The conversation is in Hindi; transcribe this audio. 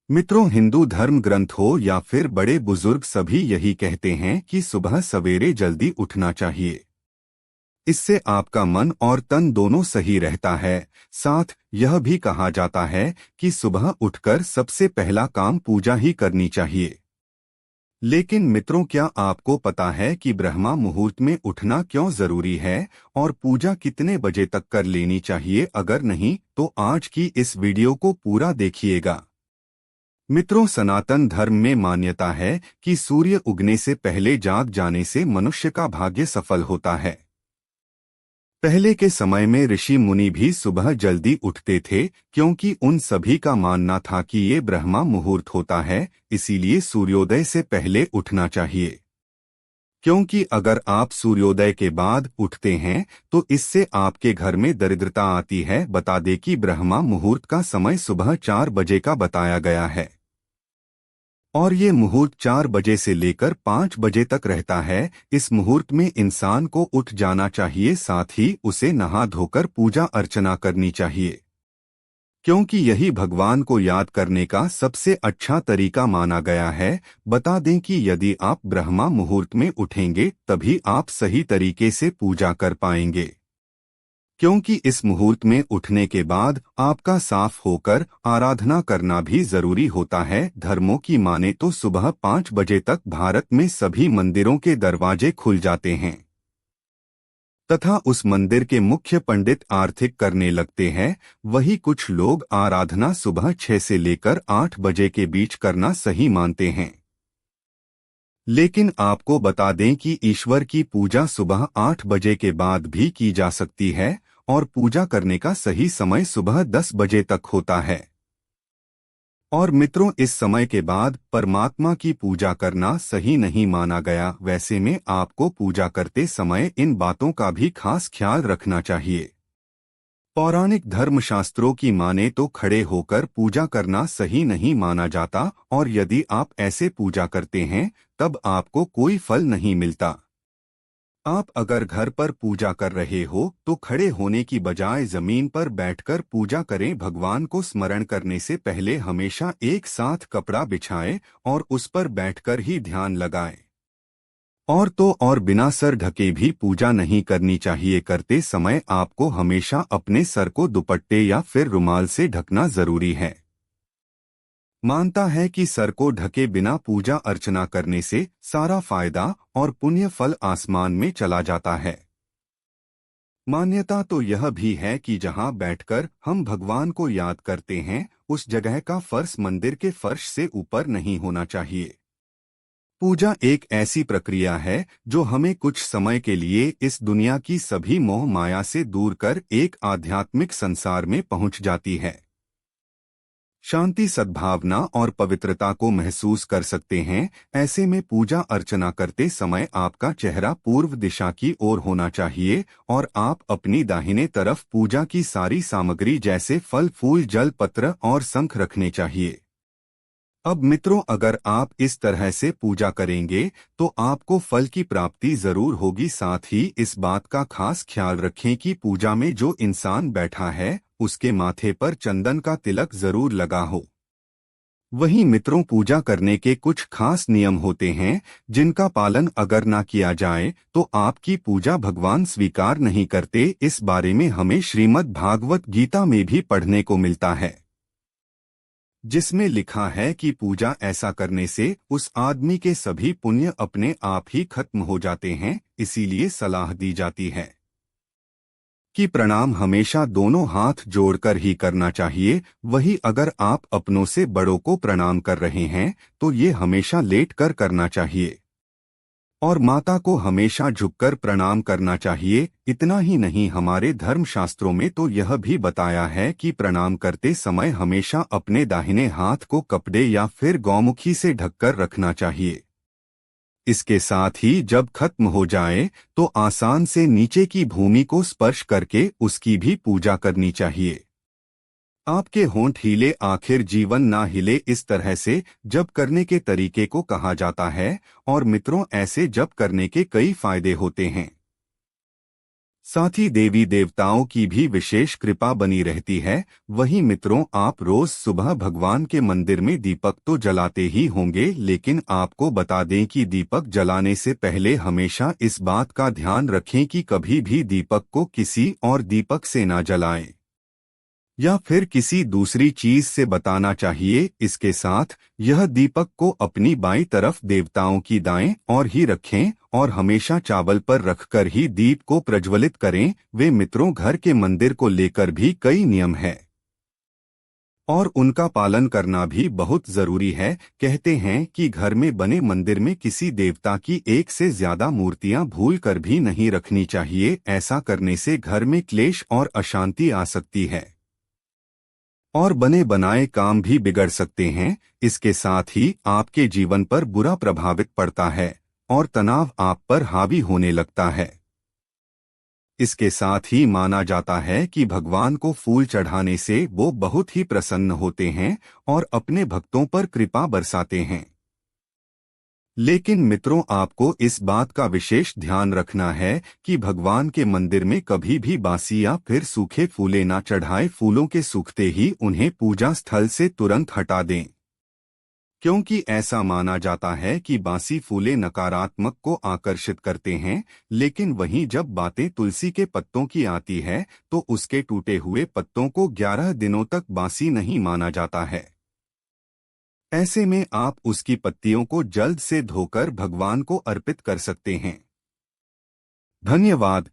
मित्रों, हिंदू धर्म ग्रंथ हो या फिर बड़े बुजुर्ग सभी यही कहते हैं कि सुबह सवेरे जल्दी उठना चाहिए। इससे आपका मन और तन दोनों सही रहता है। साथ यह भी कहा जाता है कि सुबह उठकर सबसे पहला काम पूजा ही करनी चाहिए। लेकिन मित्रों, क्या आपको पता है कि ब्रह्मा मुहूर्त में उठना क्यों जरूरी है और पूजा कितने बजे तक कर लेनी चाहिए? अगर नहीं तो आज की इस वीडियो को पूरा देखिएगा। मित्रों, सनातन धर्म में मान्यता है कि सूर्य उगने से पहले जाग जाने से मनुष्य का भाग्य सफल होता है। पहले के समय में ऋषि मुनि भी सुबह जल्दी उठते थे, क्योंकि उन सभी का मानना था कि ये ब्रह्मा मुहूर्त होता है, इसीलिए सूर्योदय से पहले उठना चाहिए। क्योंकि अगर आप सूर्योदय के बाद उठते हैं तो इससे आपके घर में दरिद्रता आती है। बता दें कि ब्रह्मा मुहूर्त का समय सुबह 4 बजे का बताया गया है और ये मुहूर्त 4 बजे से लेकर 5 बजे तक रहता है। इस मुहूर्त में इंसान को उठ जाना चाहिए, साथ ही उसे नहा धोकर पूजा अर्चना करनी चाहिए, क्योंकि यही भगवान को याद करने का सबसे अच्छा तरीका माना गया है। बता दें कि यदि आप ब्रह्मा मुहूर्त में उठेंगे तभी आप सही तरीके से पूजा कर पाएंगे, क्योंकि इस मुहूर्त में उठने के बाद आपका साफ होकर आराधना करना भी जरूरी होता है। धर्मों की माने तो सुबह 5 बजे तक भारत में सभी मंदिरों के दरवाजे खुल जाते हैं तथा उस मंदिर के मुख्य पंडित आर्थिक करने लगते हैं। वही कुछ लोग आराधना सुबह 6 से लेकर 8 बजे के बीच करना सही मानते हैं। लेकिन आपको बता दें कि ईश्वर की पूजा सुबह 8 बजे के बाद भी की जा सकती है और पूजा करने का सही समय सुबह 10 बजे तक होता है। और मित्रों, इस समय के बाद परमात्मा की पूजा करना सही नहीं माना गया। वैसे में आपको पूजा करते समय इन बातों का भी खास ख्याल रखना चाहिए। पौराणिक धर्मशास्त्रों की माने तो खड़े होकर पूजा करना सही नहीं माना जाता और यदि आप ऐसे पूजा करते हैं तब आपको कोई फल नहीं मिलता। आप अगर घर पर पूजा कर रहे हो तो खड़े होने की बजाय जमीन पर बैठकर पूजा करें। भगवान को स्मरण करने से पहले हमेशा एक साथ कपड़ा बिछाएं और उस पर बैठकर ही ध्यान लगाएं। और तो और बिना सर ढके भी पूजा नहीं करनी चाहिए। करते समय आपको हमेशा अपने सर को दुपट्टे या फिर रुमाल से ढकना जरूरी है। मानता है कि सर को ढके बिना पूजा अर्चना करने से सारा फायदा और पुण्य फल आसमान में चला जाता है। मान्यता तो यह भी है कि जहां बैठकर हम भगवान को याद करते हैं उस जगह का फर्श मंदिर के फर्श से ऊपर नहीं होना चाहिए। पूजा एक ऐसी प्रक्रिया है जो हमें कुछ समय के लिए इस दुनिया की सभी मोह माया से दूर कर एक आध्यात्मिक संसार में पहुंच जाती है। शांति, सद्भावना और पवित्रता को महसूस कर सकते हैं। ऐसे में पूजा अर्चना करते समय आपका चेहरा पूर्व दिशा की ओर होना चाहिए और आप अपनी दाहिने तरफ पूजा की सारी सामग्री जैसे फल, फूल, जल, पत्र और शंख रखने चाहिए। अब मित्रों, अगर आप इस तरह से पूजा करेंगे तो आपको फल की प्राप्ति जरूर होगी। साथ ही इस बात का खास ख्याल रखें कि पूजा में जो इंसान बैठा है उसके माथे पर चंदन का तिलक जरूर लगा हो। वहीं मित्रों, पूजा करने के कुछ खास नियम होते हैं जिनका पालन अगर ना किया जाए तो आपकी पूजा भगवान स्वीकार नहीं करते। इस बारे में हमें श्रीमद् भागवत गीता में भी पढ़ने को मिलता है, जिसमें लिखा है कि पूजा ऐसा करने से उस आदमी के सभी पुण्य अपने आप ही खत्म हो जाते हैं। इसीलिए सलाह दी जाती है कि प्रणाम हमेशा दोनों हाथ जोड़कर ही करना चाहिए। वही अगर आप अपनों से बड़ों को प्रणाम कर रहे हैं तो ये हमेशा लेटकर करना चाहिए और माता को हमेशा झुककर प्रणाम करना चाहिए। इतना ही नहीं, हमारे धर्मशास्त्रों में तो यह भी बताया है कि प्रणाम करते समय हमेशा अपने दाहिने हाथ को कपड़े या फिर गौमुखी से ढककर रखना चाहिए। इसके साथ ही जब खत्म हो जाए तो आसान से नीचे की भूमि को स्पर्श करके उसकी भी पूजा करनी चाहिए। आपके होंठ हिले आखिर जीवन ना हिले, इस तरह से जप करने के तरीके को कहा जाता है। और मित्रों, ऐसे जप करने के कई फायदे होते हैं। साथ ही देवी देवताओं की भी विशेष कृपा बनी रहती है। वहीं मित्रों, आप रोज सुबह भगवान के मंदिर में दीपक तो जलाते ही होंगे, लेकिन आपको बता दें कि दीपक जलाने से पहले हमेशा इस बात का ध्यान रखें कि कभी भी दीपक को किसी और दीपक से ना जलाएं या फिर किसी दूसरी चीज से बताना चाहिए। इसके साथ यह दीपक को अपनी बाईं तरफ देवताओं की दाएं और ही रखें और हमेशा चावल पर रखकर ही दीप को प्रज्वलित करें। वे मित्रों, घर के मंदिर को लेकर भी कई नियम है और उनका पालन करना भी बहुत जरूरी है। कहते हैं कि घर में बने मंदिर में किसी देवता की एक से ज्यादा मूर्तियां भूल कर भी नहीं रखनी चाहिए। ऐसा करने से घर में क्लेश और अशांति आ सकती है और बने बनाए काम भी बिगड़ सकते हैं। इसके साथ ही आपके जीवन पर बुरा प्रभावित पड़ता है और तनाव आप पर हावी होने लगता है। इसके साथ ही माना जाता है कि भगवान को फूल चढ़ाने से वो बहुत ही प्रसन्न होते हैं और अपने भक्तों पर कृपा बरसाते हैं। लेकिन मित्रों, आपको इस बात का विशेष ध्यान रखना है कि भगवान के मंदिर में कभी भी बासी या फिर सूखे फूले ना चढ़ाएं। फूलों के सूखते ही उन्हें पूजा स्थल से तुरंत हटा दें, क्योंकि ऐसा माना जाता है कि बासी फूले नकारात्मक को आकर्षित करते हैं। लेकिन वहीं जब बातें तुलसी के पत्तों की आती है तो उसके टूटे हुए पत्तों को 11 दिनों तक बासी नहीं माना जाता है। ऐसे में आप उसकी पत्तियों को जल्द से धोकर भगवान को अर्पित कर सकते हैं। धन्यवाद।